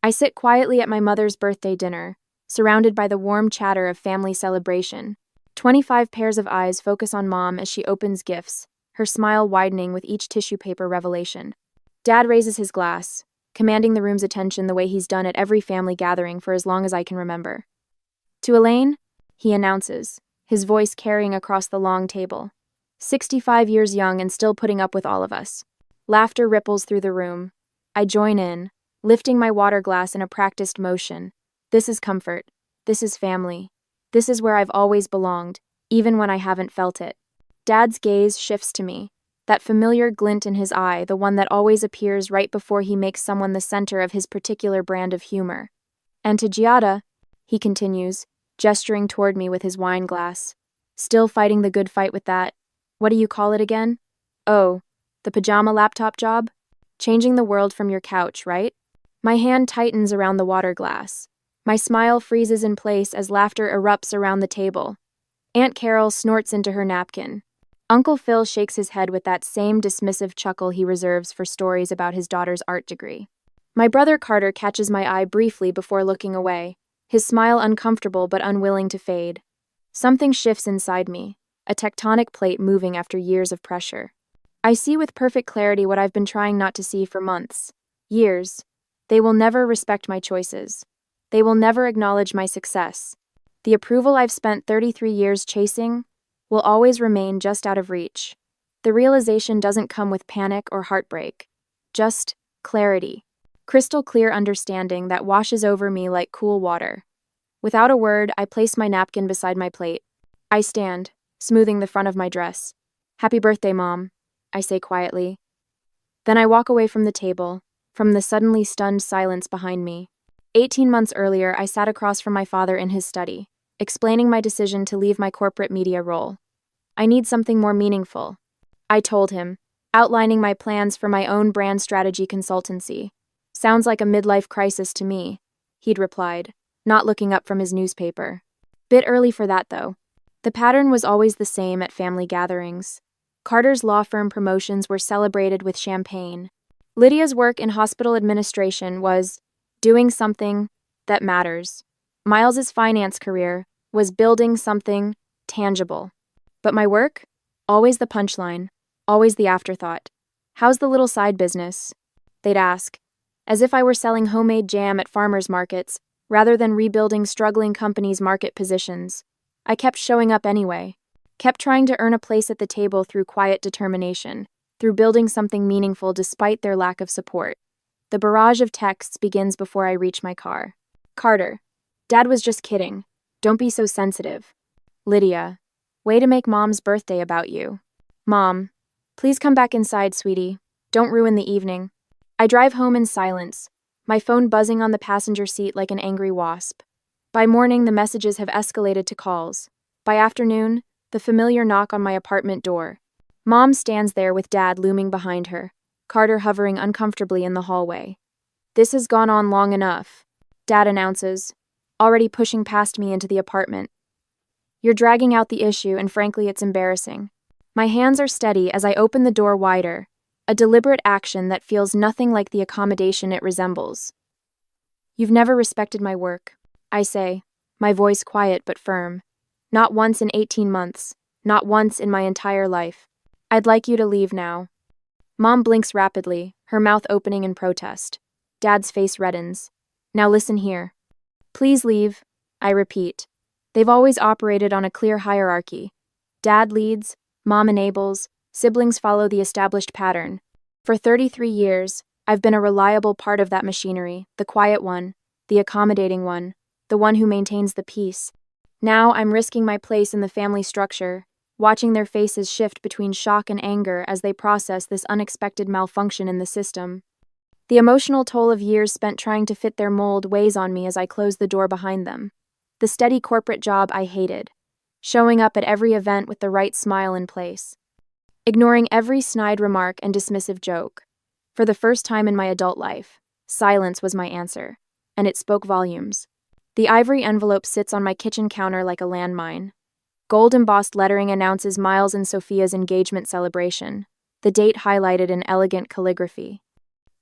I sit quietly at my mother's birthday dinner, surrounded by the warm chatter of family celebration. 25 pairs of eyes focus on Mom as she opens gifts, her smile widening with each tissue paper revelation. Dad raises his glass, commanding the room's attention the way he's done at every family gathering for as long as I can remember. To Elaine, he announces, his voice carrying across the long table. 65 years young and still putting up with all of us. Laughter ripples through the room. I join in, lifting my water glass in a practiced motion. This is comfort. This is family. This is where I've always belonged, even when I haven't felt it. Dad's gaze shifts to me, that familiar glint in his eye, the one that always appears right before he makes someone the center of his particular brand of humor. And to Giada, he continues, gesturing toward me with his wine glass. Still fighting the good fight with that, what do you call it again? Oh, the pajama laptop job? Changing the world from your couch, right? My hand tightens around the water glass. My smile freezes in place as laughter erupts around the table. Aunt Carol snorts into her napkin. Uncle Phil shakes his head with that same dismissive chuckle he reserves for stories about his daughter's art degree. My brother Carter catches my eye briefly before looking away, his smile uncomfortable but unwilling to fade. Something shifts inside me, a tectonic plate moving after years of pressure. I see with perfect clarity what I've been trying not to see for months. Years. They will never respect my choices. They will never acknowledge my success. The approval I've spent 33 years chasing will always remain just out of reach. The realization doesn't come with panic or heartbreak. Just clarity. Crystal clear understanding that washes over me like cool water. Without a word, I place my napkin beside my plate. I stand, smoothing the front of my dress. Happy birthday, Mom, I say quietly. Then I walk away from the table, from the suddenly stunned silence behind me. 18 months earlier, I sat across from my father in his study, explaining my decision to leave my corporate media role. I need something more meaningful, I told him, outlining my plans for my own brand strategy consultancy. Sounds like a midlife crisis to me, he'd replied, not looking up from his newspaper. Bit early for that, though. The pattern was always the same at family gatherings. Carter's law firm promotions were celebrated with champagne. Lydia's work in hospital administration was doing something that matters. Miles's finance career was building something tangible. But my work? Always the punchline, always the afterthought. How's the little side business? They'd ask, as if I were selling homemade jam at farmers markets rather than rebuilding struggling companies' market positions. I kept showing up anyway, kept trying to earn a place at the table through quiet determination, through building something meaningful despite their lack of support. The barrage of texts begins before I reach my car. Carter, Dad was just kidding. Don't be so sensitive. Lydia, way to make Mom's birthday about you. Mom, please come back inside, sweetie. Don't ruin the evening. I drive home in silence, my phone buzzing on the passenger seat like an angry wasp. By morning, the messages have escalated to calls. By afternoon, the familiar knock on my apartment door. Mom stands there with Dad looming behind her, Carter hovering uncomfortably in the hallway. This has gone on long enough, Dad announces, already pushing past me into the apartment. You're dragging out the issue, and frankly, it's embarrassing. My hands are steady as I open the door wider, a deliberate action that feels nothing like the accommodation it resembles. You've never respected my work, I say, my voice quiet but firm. Not once in 18 months, not once in my entire life. I'd like you to leave now. Mom blinks rapidly, her mouth opening in protest. Dad's face reddens. Now listen here. Please leave, I repeat. They've always operated on a clear hierarchy. Dad leads, Mom enables, siblings follow the established pattern. For 33 years, I've been a reliable part of that machinery, the quiet one, the accommodating one, the one who maintains the peace. Now I'm risking my place in the family structure, watching their faces shift between shock and anger as they process this unexpected malfunction in the system. The emotional toll of years spent trying to fit their mold weighs on me as I close the door behind them. The steady corporate job I hated, showing up at every event with the right smile in place, ignoring every snide remark and dismissive joke. For the first time in my adult life, silence was my answer, and it spoke volumes. The ivory envelope sits on my kitchen counter like a landmine. Gold-embossed lettering announces Miles and Sophia's engagement celebration, the date highlighted in elegant calligraphy.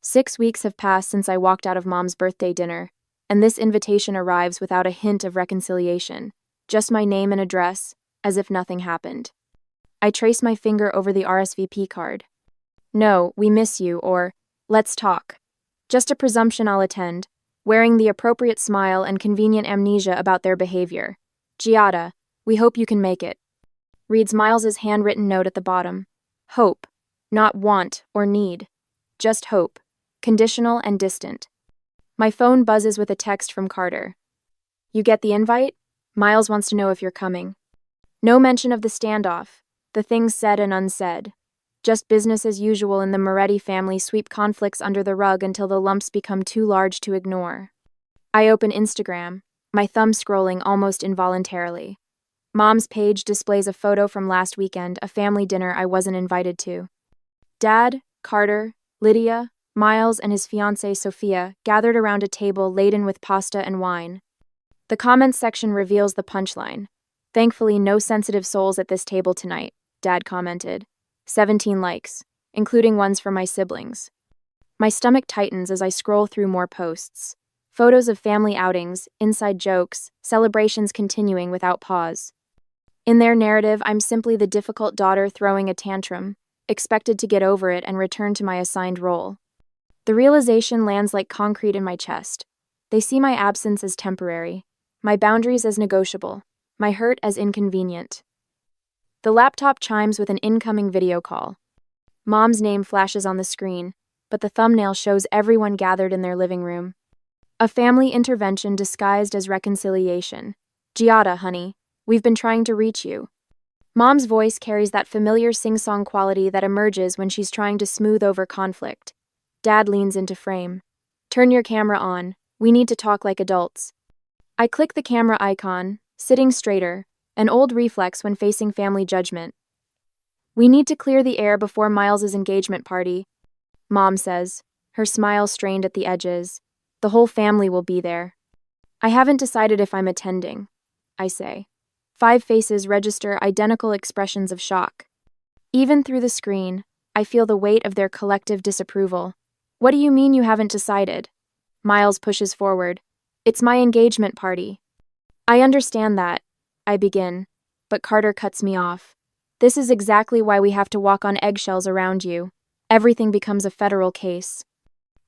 6 weeks have passed since I walked out of Mom's birthday dinner, and this invitation arrives without a hint of reconciliation, just my name and address, as if nothing happened. I trace my finger over the RSVP card. No, we miss you, or let's talk. Just a presumption I'll attend, wearing the appropriate smile and convenient amnesia about their behavior. Giada, we hope you can make it. Reads Miles's handwritten note at the bottom. Hope, not want or need. Just hope, conditional and distant. My phone buzzes with a text from Carter. You get the invite? Miles wants to know if you're coming. No mention of the standoff, the things said and unsaid. Just business as usual in the Moretti family sweep conflicts under the rug until the lumps become too large to ignore. I open Instagram, my thumb scrolling almost involuntarily. Mom's page displays a photo from last weekend, a family dinner I wasn't invited to. Dad, Carter, Lydia, Miles, and his fiancée Sophia gathered around a table laden with pasta and wine. The comments section reveals the punchline. Thankfully, no sensitive souls at this table tonight, Dad commented. 17 likes, including ones from my siblings. My stomach tightens as I scroll through more posts. Photos of family outings, inside jokes, celebrations continuing without pause. In their narrative, I'm simply the difficult daughter throwing a tantrum, expected to get over it and return to my assigned role. The realization lands like concrete in my chest. They see my absence as temporary, my boundaries as negotiable, my hurt as inconvenient. The laptop chimes with an incoming video call. Mom's name flashes on the screen, but the thumbnail shows everyone gathered in their living room. A family intervention disguised as reconciliation. Giada, honey, we've been trying to reach you. Mom's voice carries that familiar sing-song quality that emerges when she's trying to smooth over conflict. Dad leans into frame. Turn your camera on. We need to talk like adults. I click the camera icon, sitting straighter, an old reflex when facing family judgment. We need to clear the air before Miles's engagement party, Mom says, her smile strained at the edges. The whole family will be there. I haven't decided if I'm attending, I say. 5 faces register identical expressions of shock. Even through the screen, I feel the weight of their collective disapproval. What do you mean you haven't decided? Miles pushes forward. It's my engagement party. I understand that, I begin, but Carter cuts me off. This is exactly why we have to walk on eggshells around you. Everything becomes a federal case.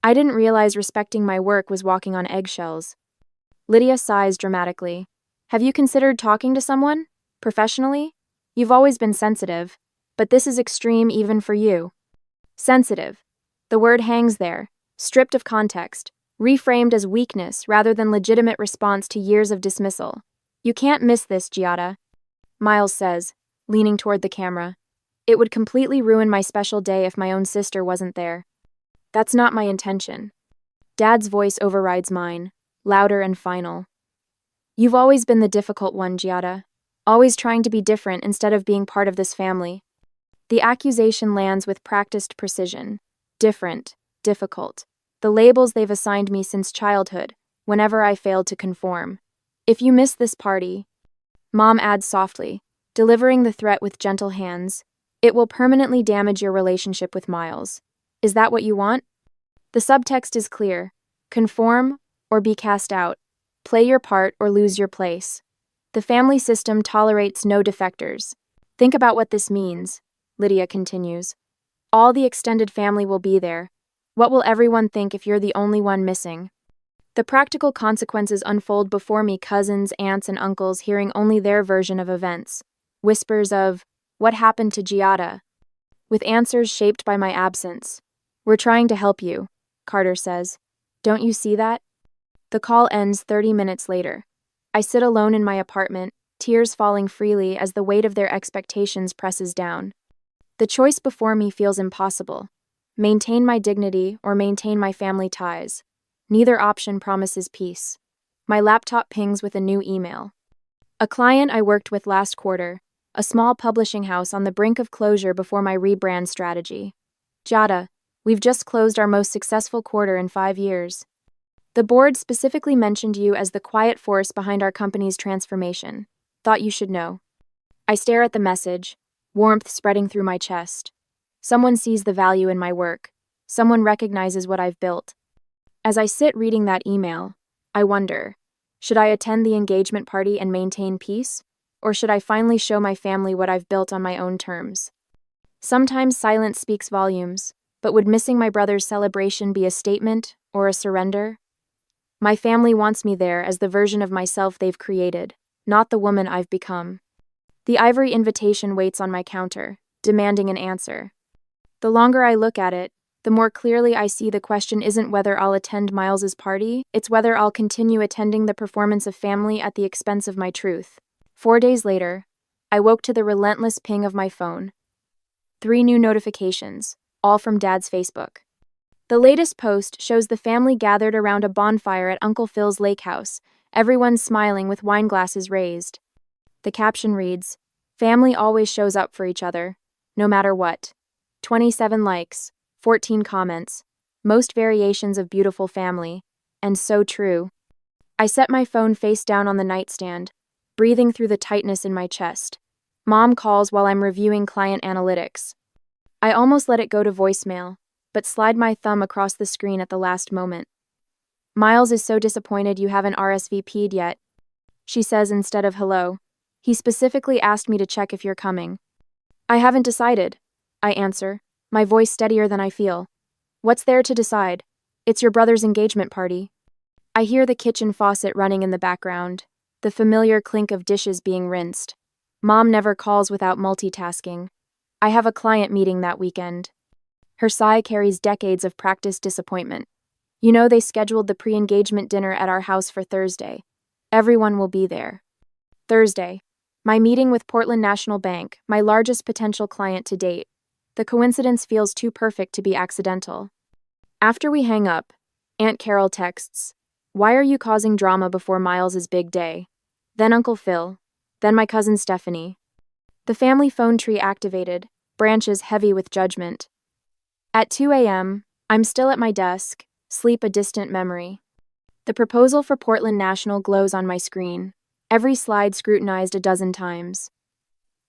I didn't realize respecting my work was walking on eggshells. Lydia sighs dramatically. Have you considered talking to someone? Professionally? You've always been sensitive, but this is extreme even for you. Sensitive. The word hangs there, stripped of context, reframed as weakness rather than legitimate response to years of dismissal. You can't miss this, Giada, Miles says, leaning toward the camera. It would completely ruin my special day if my own sister wasn't there. That's not my intention. Dad's voice overrides mine, louder and final. You've always been the difficult one, Giada, always trying to be different instead of being part of this family. The accusation lands with practiced precision. Different, difficult. The labels they've assigned me since childhood, whenever I failed to conform. If you miss this party, Mom adds softly, delivering the threat with gentle hands, it will permanently damage your relationship with Miles. Is that what you want? The subtext is clear. Conform or be cast out. Play your part or lose your place. The family system tolerates no defectors. Think about what this means, Lydia continues. All the extended family will be there. What will everyone think if you're the only one missing? The practical consequences unfold before me, cousins, aunts, and uncles hearing only their version of events. Whispers of, what happened to Giada? With answers shaped by my absence. We're trying to help you, Carter says. Don't you see that? The call ends 30 minutes later. I sit alone in my apartment, tears falling freely as the weight of their expectations presses down. The choice before me feels impossible. Maintain my dignity or maintain my family ties. Neither option promises peace. My laptop pings with a new email. A client I worked with last quarter, a small publishing house on the brink of closure before my rebrand strategy. Giada, we've just closed our most successful quarter in 5 years. The board specifically mentioned you as the quiet force behind our company's transformation. Thought you should know. I stare at the message, warmth spreading through my chest. Someone sees the value in my work. someone recognizes what I've built. As I sit reading that email, I wonder, should I attend the engagement party and maintain peace? Or should I finally show my family what I've built on my own terms? Sometimes silence speaks volumes, but would missing my brother's celebration be a statement or a surrender? My family wants me there as the version of myself they've created, not the woman I've become. The ivory invitation waits on my counter, demanding an answer. The longer I look at it, the more clearly I see the question isn't whether I'll attend Miles's party, it's whether I'll continue attending the performance of family at the expense of my truth. 4 days later, I woke to the relentless ping of my phone. 3 new notifications, all from Dad's Facebook. The latest post shows the family gathered around a bonfire at Uncle Phil's lake house, everyone smiling with wine glasses raised. The caption reads, "Family always shows up for each other, no matter what." 27 likes, 14 comments, most variations of beautiful family, and so true. I set my phone face down on the nightstand, breathing through the tightness in my chest. Mom calls while I'm reviewing client analytics. I almost let it go to voicemail, but slide my thumb across the screen at the last moment. "Miles is so disappointed you haven't RSVP'd yet," she says instead of hello. "He specifically asked me to check if you're coming." "I haven't decided," I answer, my voice steadier than I feel. "What's there to decide? It's your brother's engagement party." I hear the kitchen faucet running in the background, the familiar clink of dishes being rinsed. Mom never calls without multitasking. "I have a client meeting that weekend." Her sigh carries decades of practiced disappointment. "You know they scheduled the pre-engagement dinner at our house for Thursday. Everyone will be there." Thursday. My meeting with Portland National Bank, my largest potential client to date. The coincidence feels too perfect to be accidental. After we hang up, Aunt Carol texts, "Why are you causing drama before Miles's big day?" Then Uncle Phil. Then my cousin Stephanie. The family phone tree activated, branches heavy with judgment. At 2 a.m., I'm still at my desk, sleep a distant memory. The proposal for Portland National glows on my screen, every slide scrutinized a dozen times.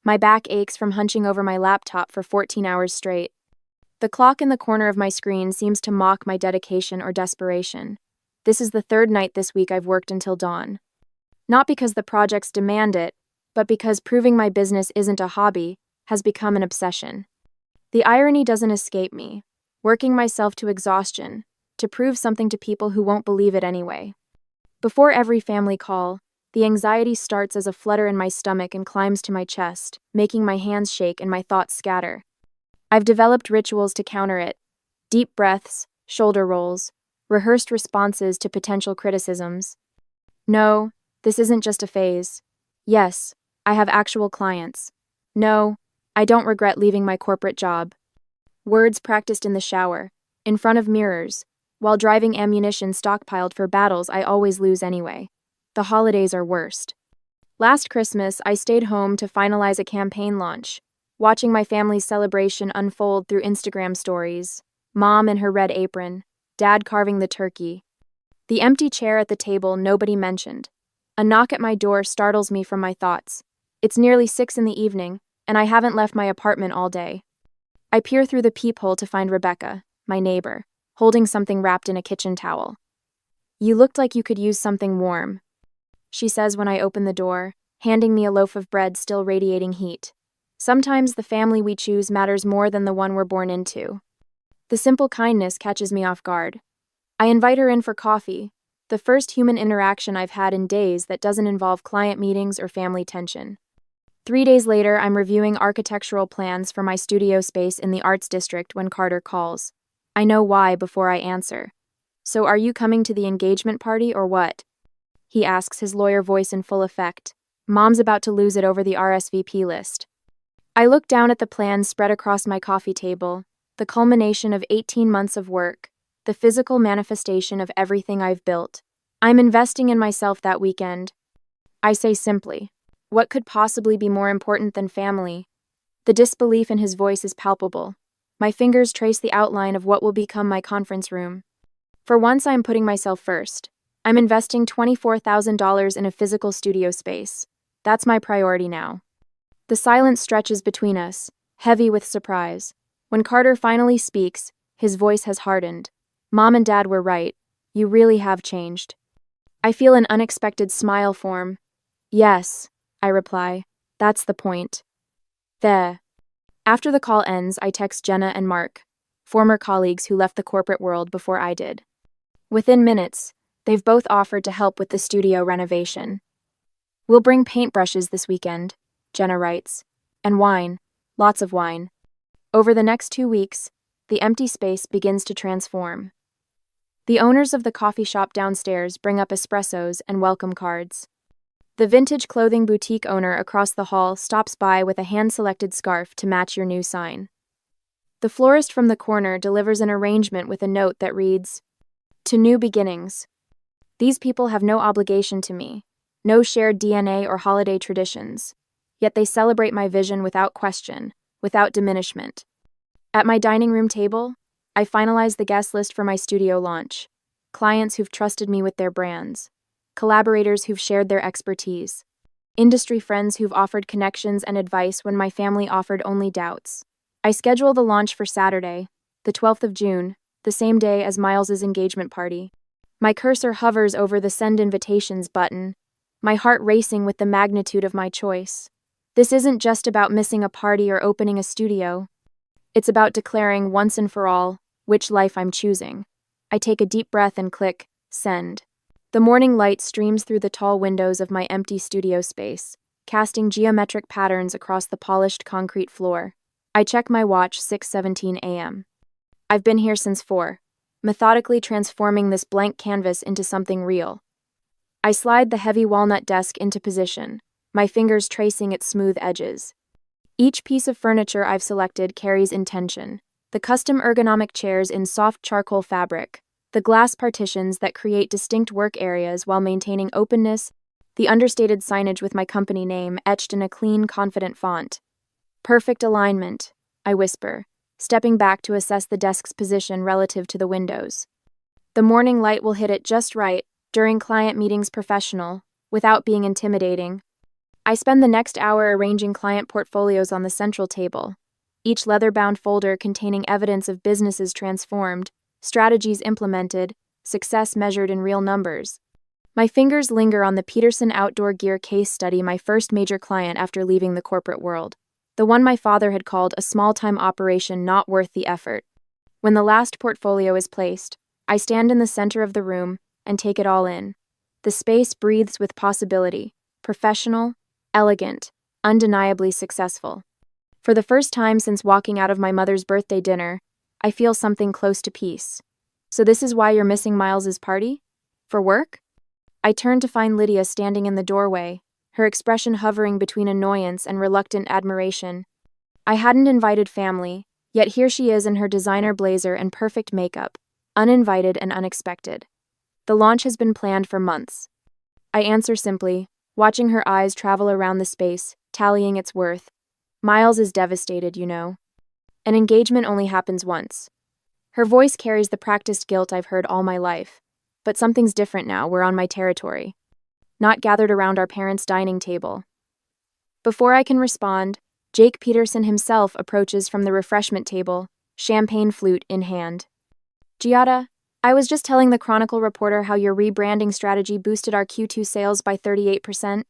My back aches from hunching over my laptop for 14 hours straight. The clock in the corner of my screen seems to mock my dedication or desperation. This is the 3rd night this week I've worked until dawn. Not because the projects demand it, but because proving my business isn't a hobby has become an obsession. The irony doesn't escape me, working myself to exhaustion, to prove something to people who won't believe it anyway. Before every family call, the anxiety starts as a flutter in my stomach and climbs to my chest, making my hands shake and my thoughts scatter. I've developed rituals to counter it: deep breaths, shoulder rolls, rehearsed responses to potential criticisms. No, this isn't just a phase. Yes, I have actual clients. No, I don't regret leaving my corporate job. Words practiced in the shower, in front of mirrors, while driving ammunition stockpiled for battles I always lose anyway. The holidays are worst. Last Christmas, I stayed home to finalize a campaign launch, watching my family's celebration unfold through Instagram stories. Mom in her red apron, Dad carving the turkey. The empty chair at the table nobody mentioned. A knock at my door startles me from my thoughts. It's nearly 6 in the evening, and I haven't left my apartment all day. I peer through the peephole to find Rebecca, my neighbor, holding something wrapped in a kitchen towel. "You looked like you could use something warm," she says when I open the door, handing me a loaf of bread still radiating heat. Sometimes the family we choose matters more than the one we're born into. The simple kindness catches me off guard. I invite her in for coffee, the first human interaction I've had in days that doesn't involve client meetings or family tension. 3 days later, I'm reviewing architectural plans for my studio space in the Arts District when Carter calls. I know why before I answer. "So are you coming to the engagement party or what?" he asks, his lawyer voice in full effect. Mom's about to lose it over the RSVP list. I look down at the plans spread across my coffee table, the culmination of 18 months of work, the physical manifestation of everything I've built. I'm investing in myself that weekend. I say simply, what could possibly be more important than family? The disbelief in his voice is palpable. My fingers trace the outline of what will become my conference room. For once, I'm putting myself first. I'm investing $24,000 in a physical studio space. That's my priority now. The silence stretches between us, heavy with surprise. When Carter finally speaks, His voice has hardened. Mom and Dad were right. You really have changed. I feel an unexpected smile form. Yes, I reply. That's the point. There. After the call ends, I text Jenna and Mark, former colleagues who left the corporate world before I did. Within minutes, they've both offered to help with the studio renovation. We'll bring paintbrushes this weekend, Jenna writes, and wine, lots of wine. Over the next 2 weeks, the empty space begins to transform. The owners of the coffee shop downstairs bring up espressos and welcome cards. The vintage clothing boutique owner across the hall stops by with a hand-selected scarf to match your new sign. The florist from the corner delivers an arrangement with a note that reads, "To new beginnings." These people have no obligation to me, no shared DNA or holiday traditions, yet they celebrate my vision without question, without diminishment. At my dining room table, I finalize the guest list for my studio launch, clients who've trusted me with their brands, collaborators who've shared their expertise, industry friends who've offered connections and advice when my family offered only doubts. I schedule the launch for Saturday, the 12th of June, the same day as Miles's engagement party. My cursor hovers over the Send Invitations button, my heart racing with the magnitude of my choice. This isn't just about missing a party or opening a studio. It's about declaring once and for all which life I'm choosing. I take a deep breath and click Send. The morning light streams through the tall windows of my empty studio space, casting geometric patterns across the polished concrete floor. I check my watch, 6:17 a.m. I've been here since 4, methodically transforming this blank canvas into something real. I slide the heavy walnut desk into position, my fingers tracing its smooth edges. Each piece of furniture I've selected carries intention. The custom ergonomic chairs in soft charcoal fabric, the glass partitions that create distinct work areas while maintaining openness, the understated signage with my company name etched in a clean, confident font. Perfect alignment, I whisper, stepping back to assess the desk's position relative to the windows. The morning light will hit it just right, during client meetings professional, without being intimidating. I spend the next hour arranging client portfolios on the central table, each leather-bound folder containing evidence of businesses transformed, strategies implemented, success measured in real numbers. My fingers linger on the Peterson outdoor gear case study, my first major client after leaving the corporate world. The one my father had called a small-time operation not worth the effort. When the last portfolio is placed, I stand in the center of the room and take it all in. The space breathes with possibility, professional, elegant, undeniably successful. For the first time since walking out of my mother's birthday dinner, I feel something close to peace. So this is why you're missing Miles's party? For work? I turn to find Lydia standing in the doorway, her expression hovering between annoyance and reluctant admiration. I hadn't invited family, yet here she is in her designer blazer and perfect makeup, uninvited and unexpected. The launch has been planned for months. I answer simply, watching her eyes travel around the space, tallying its worth. Miles is devastated, you know. An engagement only happens once. Her voice carries the practiced guilt I've heard all my life. But something's different now, we're on my territory. Not gathered around our parents' dining table. Before I can respond, Jake Peterson himself approaches from the refreshment table, champagne flute in hand. Giada, I was just telling the Chronicle reporter how your rebranding strategy boosted our Q2 sales by 38%.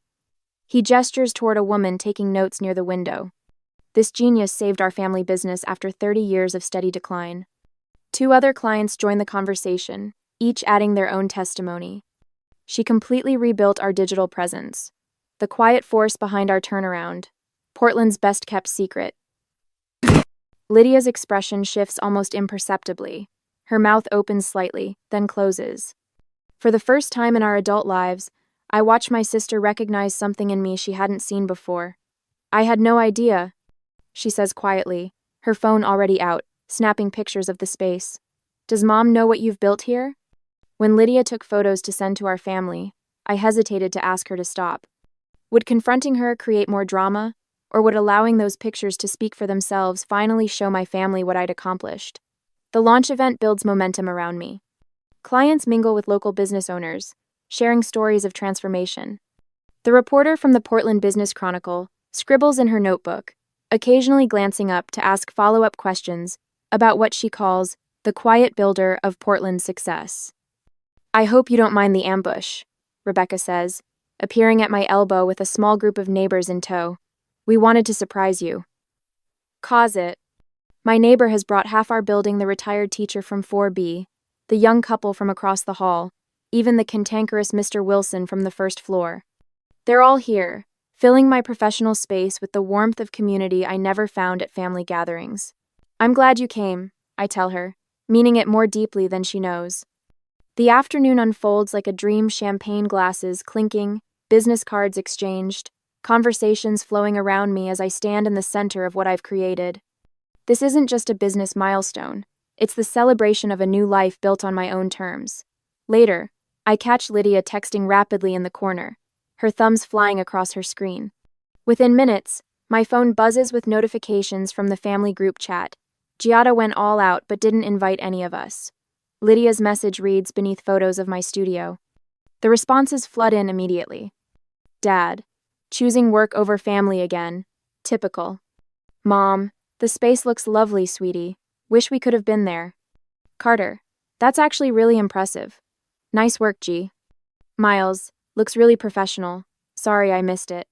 He gestures toward a woman taking notes near the window. This genius saved our family business after 30 years of steady decline. 2 other clients join the conversation, each adding their own testimony. She completely rebuilt our digital presence. The quiet force behind our turnaround. Portland's best-kept secret. Lydia's expression shifts almost imperceptibly. Her mouth opens slightly, then closes. For the first time in our adult lives, I watch my sister recognize something in me she hadn't seen before. I had no idea, she says quietly, her phone already out, snapping pictures of the space. Does Mom know what you've built here? When Lydia took photos to send to our family, I hesitated to ask her to stop. Would confronting her create more drama, or would allowing those pictures to speak for themselves finally show my family what I'd accomplished? The launch event builds momentum around me. Clients mingle with local business owners, sharing stories of transformation. The reporter from the Portland Business Chronicle scribbles in her notebook, occasionally glancing up to ask follow-up questions about what she calls the quiet builder of Portland's success. I hope you don't mind the ambush, Rebecca says, appearing at my elbow with a small group of neighbors in tow. We wanted to surprise you. Cause it. My neighbor has brought half our building, the retired teacher from 4B, the young couple from across the hall, even the cantankerous Mr. Wilson from the first floor. They're all here, filling my professional space with the warmth of community I never found at family gatherings. I'm glad you came, I tell her, meaning it more deeply than she knows. The afternoon unfolds like a dream, champagne glasses clinking, business cards exchanged, conversations flowing around me as I stand in the center of what I've created. This isn't just a business milestone, it's the celebration of a new life built on my own terms. Later, I catch Lydia texting rapidly in the corner, her thumbs flying across her screen. Within minutes, my phone buzzes with notifications from the family group chat. Giada went all out but didn't invite any of us. Lydia's message reads beneath photos of my studio. The responses flood in immediately. Dad, choosing work over family again. Typical. Mom, the space looks lovely, sweetie. Wish we could have been there. Carter, that's actually really impressive. Nice work, G. Miles, looks really professional. Sorry I missed it.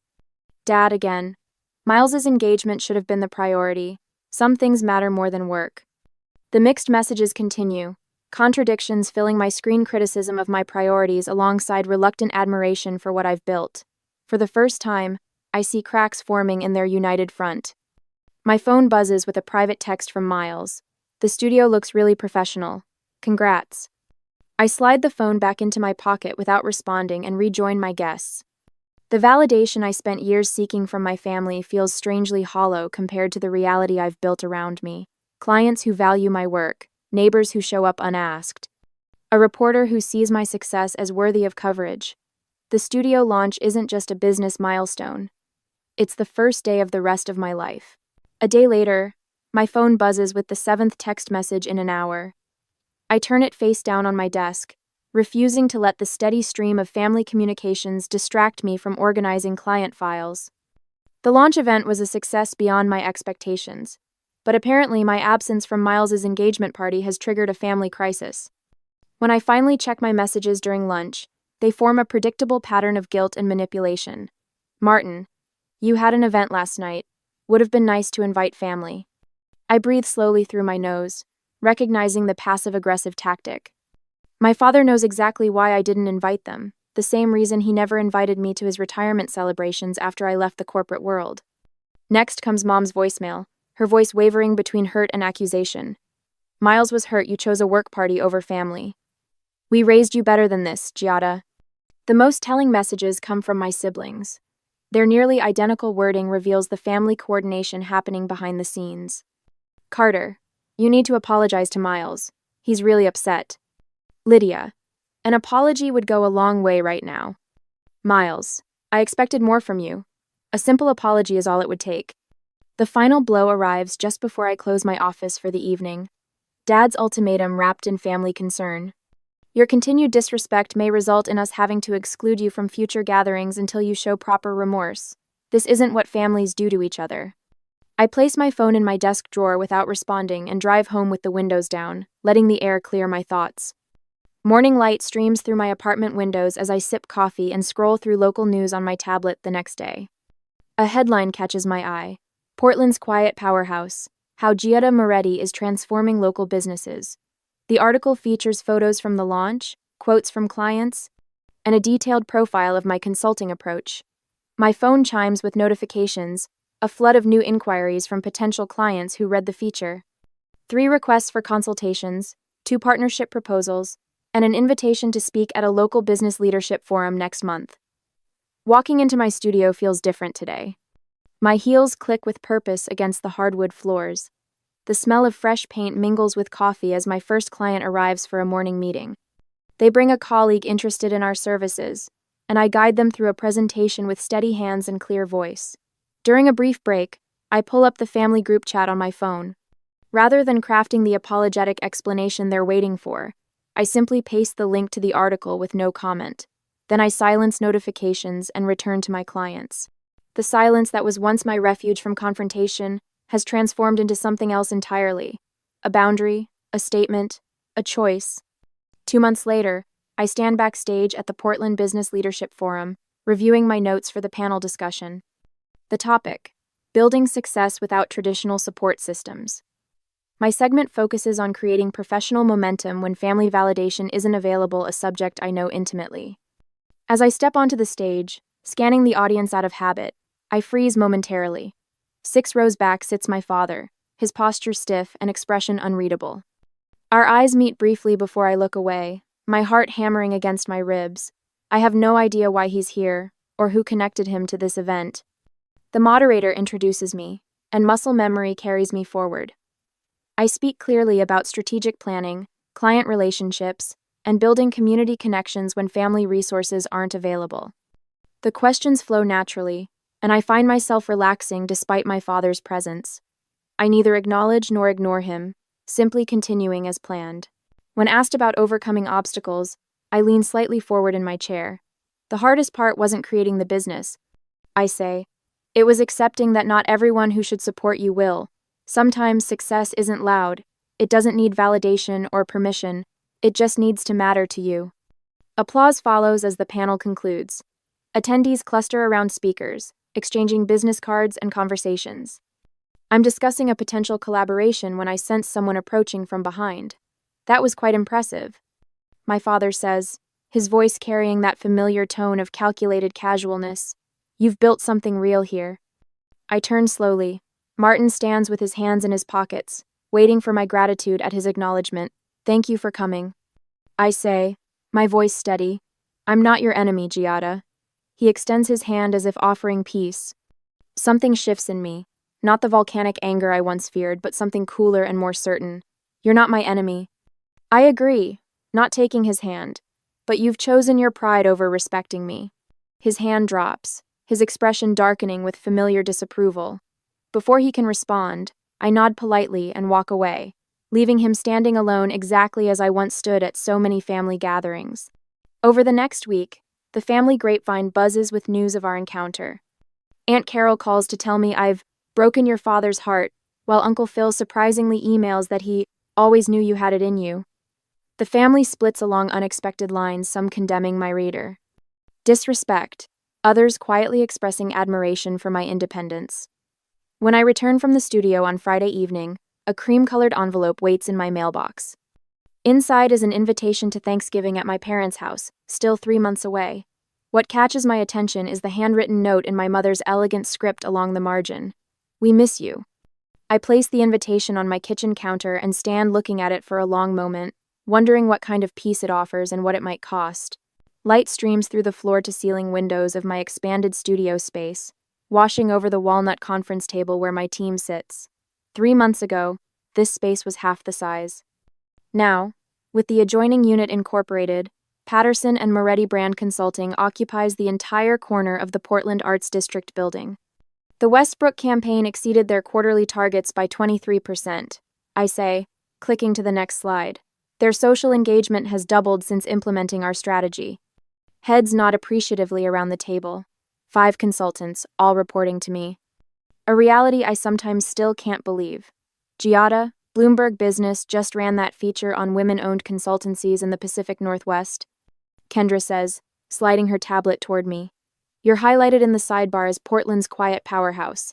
Dad again. Miles's engagement should have been the priority. Some things matter more than work. The mixed messages continue, contradictions filling my screen, criticism of my priorities alongside reluctant admiration for what I've built. For the first time, I see cracks forming in their united front. My phone buzzes with a private text from Miles. The studio looks really professional. Congrats. I slide the phone back into my pocket without responding and rejoin my guests. The validation I spent years seeking from my family feels strangely hollow compared to the reality I've built around me. Clients who value my work, neighbors who show up unasked, a reporter who sees my success as worthy of coverage. The studio launch isn't just a business milestone. It's the first day of the rest of my life. A day later, my phone buzzes with the 7th text message in an hour. I turn it face down on my desk, refusing to let the steady stream of family communications distract me from organizing client files. The launch event was a success beyond my expectations, but apparently my absence from Miles's engagement party has triggered a family crisis. When I finally check my messages during lunch, they form a predictable pattern of guilt and manipulation. Martin, you had an event last night. Would have been nice to invite family. I breathe slowly through my nose, recognizing the passive-aggressive tactic. My father knows exactly why I didn't invite them, the same reason he never invited me to his retirement celebrations after I left the corporate world. Next comes Mom's voicemail, her voice wavering between hurt and accusation. Miles was hurt you chose a work party over family. We raised you better than this, Giada. The most telling messages come from my siblings. Their nearly identical wording reveals the family coordination happening behind the scenes. Carter, you need to apologize to Miles. He's really upset. Lydia, an apology would go a long way right now. Miles, I expected more from you. A simple apology is all it would take. The final blow arrives just before I close my office for the evening. Dad's ultimatum wrapped in family concern. Your continued disrespect may result in us having to exclude you from future gatherings until you show proper remorse. This isn't what families do to each other. I place my phone in my desk drawer without responding and drive home with the windows down, letting the air clear my thoughts. Morning light streams through my apartment windows as I sip coffee and scroll through local news on my tablet the next day. A headline catches my eye. Portland's quiet powerhouse, how Giada Moretti is transforming local businesses. The article features photos from the launch, quotes from clients, and a detailed profile of my consulting approach. My phone chimes with notifications, a flood of new inquiries from potential clients who read the feature. 3 requests for consultations, 2 partnership proposals, and an invitation to speak at a local business leadership forum next month. Walking into my studio feels different today. My heels click with purpose against the hardwood floors. The smell of fresh paint mingles with coffee as my first client arrives for a morning meeting. They bring a colleague interested in our services, and I guide them through a presentation with steady hands and clear voice. During a brief break, I pull up the family group chat on my phone. Rather than crafting the apologetic explanation they're waiting for, I simply paste the link to the article with no comment. Then I silence notifications and return to my clients. The silence that was once my refuge from confrontation has transformed into something else entirely. A boundary, a statement, a choice. 2 months later, I stand backstage at the Portland Business Leadership Forum, reviewing my notes for the panel discussion. The topic: Building Success Without Traditional Support Systems. My segment focuses on creating professional momentum when family validation isn't available, a subject I know intimately. As I step onto the stage, scanning the audience out of habit, I freeze momentarily. 6 rows back sits my father, his posture stiff and expression unreadable. Our eyes meet briefly before I look away, my heart hammering against my ribs. I have no idea why he's here, or who connected him to this event. The moderator introduces me, and muscle memory carries me forward. I speak clearly about strategic planning, client relationships, and building community connections when family resources aren't available. The questions flow naturally, and I find myself relaxing despite my father's presence. I neither acknowledge nor ignore him, simply continuing as planned. When asked about overcoming obstacles, I lean slightly forward in my chair. The hardest part wasn't creating the business, I say. It was accepting that not everyone who should support you will. Sometimes success isn't loud. It doesn't need validation or permission. It just needs to matter to you. Applause follows as the panel concludes. Attendees cluster around speakers, exchanging business cards and conversations. I'm discussing a potential collaboration when I sense someone approaching from behind. That was quite impressive, my father says, his voice carrying that familiar tone of calculated casualness. You've built something real here. I turn slowly. Martin stands with his hands in his pockets, waiting for my gratitude at his acknowledgement. Thank you for coming, I say, my voice steady. I'm not your enemy, Giada. He extends his hand as if offering peace. Something shifts in me, not the volcanic anger I once feared, but something cooler and more certain. You're not my enemy. I agree, not taking his hand, but you've chosen your pride over respecting me. His hand drops, his expression darkening with familiar disapproval. Before he can respond, I nod politely and walk away, leaving him standing alone exactly as I once stood at so many family gatherings. Over the next week, the family grapevine buzzes with news of our encounter. Aunt Carol calls to tell me I've broken your father's heart, while Uncle Phil surprisingly emails that he always knew you had it in you. The family splits along unexpected lines, some condemning my reader. Disrespect, others quietly expressing admiration for my independence. When I return from the studio on Friday evening, a cream-colored envelope waits in my mailbox. Inside is an invitation to Thanksgiving at my parents' house, still 3 months away. What catches my attention is the handwritten note in my mother's elegant script along the margin. We miss you. I place the invitation on my kitchen counter and stand looking at it for a long moment, wondering what kind of peace it offers and what it might cost. Light streams through the floor-to-ceiling windows of my expanded studio space, washing over the walnut conference table where my team sits. 3 months ago, this space was half the size. Now, with the adjoining unit incorporated, Patterson and Moretti Brand Consulting occupies the entire corner of the Portland Arts District building. The Westbrook campaign exceeded their quarterly targets by 23%, I say, clicking to the next slide. Their social engagement has doubled since implementing our strategy. Heads nod appreciatively around the table. 5 consultants, all reporting to me. A reality I sometimes still can't believe. Giada, Bloomberg Business just ran that feature on women-owned consultancies in the Pacific Northwest. Kendra says, sliding her tablet toward me. You're highlighted in the sidebar as Portland's quiet powerhouse.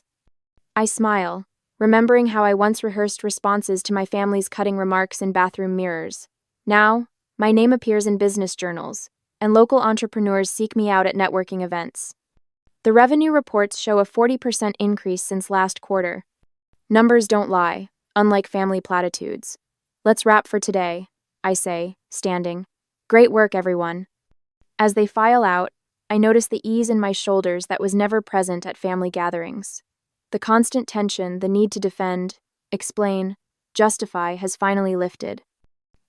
I smile, remembering how I once rehearsed responses to my family's cutting remarks in bathroom mirrors. Now, my name appears in business journals, and local entrepreneurs seek me out at networking events. The revenue reports show a 40% increase since last quarter. Numbers don't lie, unlike family platitudes. Let's wrap for today, I say, standing. Great work, everyone. As they file out, I notice the ease in my shoulders that was never present at family gatherings. The constant tension, the need to defend, explain, justify has finally lifted.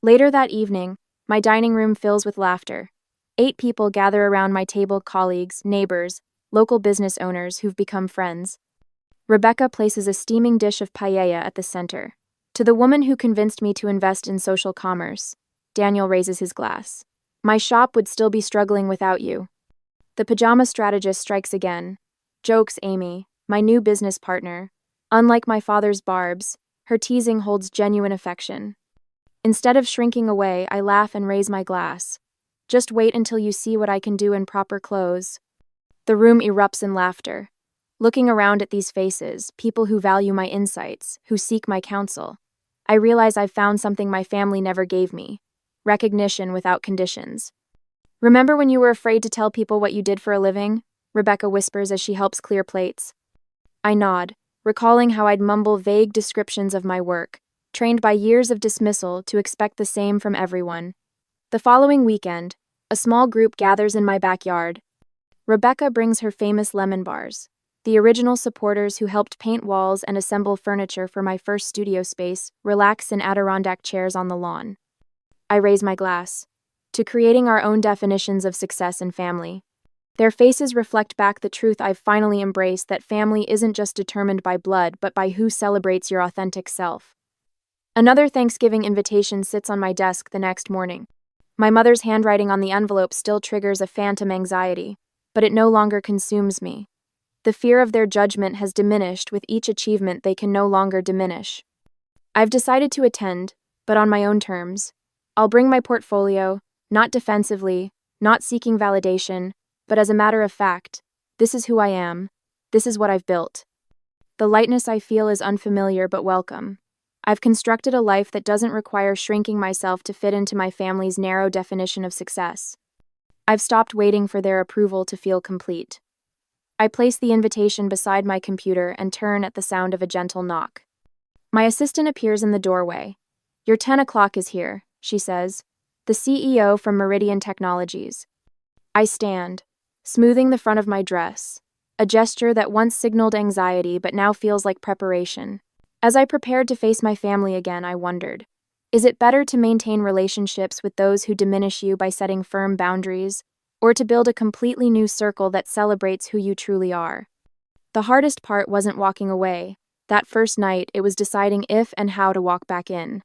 Later that evening, my dining room fills with laughter. 8 people gather around my table, colleagues, neighbors, local business owners who've become friends. Rebecca places a steaming dish of paella at the center. To the woman who convinced me to invest in social commerce, Daniel raises his glass. My shop would still be struggling without you. The pajama strategist strikes again. Jokes Amy, my new business partner. Unlike my father's barbs, her teasing holds genuine affection. Instead of shrinking away, I laugh and raise my glass. Just wait until you see what I can do in proper clothes. The room erupts in laughter. Looking around at these faces, people who value my insights, who seek my counsel, I realize I've found something my family never gave me: recognition without conditions. Remember when you were afraid to tell people what you did for a living? Rebecca whispers as she helps clear plates. I nod, recalling how I'd mumble vague descriptions of my work, trained by years of dismissal to expect the same from everyone. The following weekend, a small group gathers in my backyard. Rebecca brings her famous lemon bars, the original supporters who helped paint walls and assemble furniture for my first studio space, relax in Adirondack chairs on the lawn. I raise my glass to creating our own definitions of success and family. Their faces reflect back the truth I've finally embraced, that family isn't just determined by blood, but by who celebrates your authentic self. Another Thanksgiving invitation sits on my desk the next morning. My mother's handwriting on the envelope still triggers a phantom anxiety, but it no longer consumes me. The fear of their judgment has diminished with each achievement they can no longer diminish. I've decided to attend, but on my own terms. I'll bring my portfolio, not defensively, not seeking validation, but as a matter of fact. This is who I am. This is what I've built. The lightness I feel is unfamiliar but welcome. I've constructed a life that doesn't require shrinking myself to fit into my family's narrow definition of success. I've stopped waiting for their approval to feel complete. I place the invitation beside my computer and turn at the sound of a gentle knock. My assistant appears in the doorway. Your 10 o'clock is here, she says. The CEO from Meridian Technologies. I stand, smoothing the front of my dress, a gesture that once signaled anxiety but now feels like preparation. As I prepared to face my family again, I wondered, is it better to maintain relationships with those who diminish you by setting firm boundaries, or to build a completely new circle that celebrates who you truly are? The hardest part wasn't walking away. That first night, it was deciding if and how to walk back in.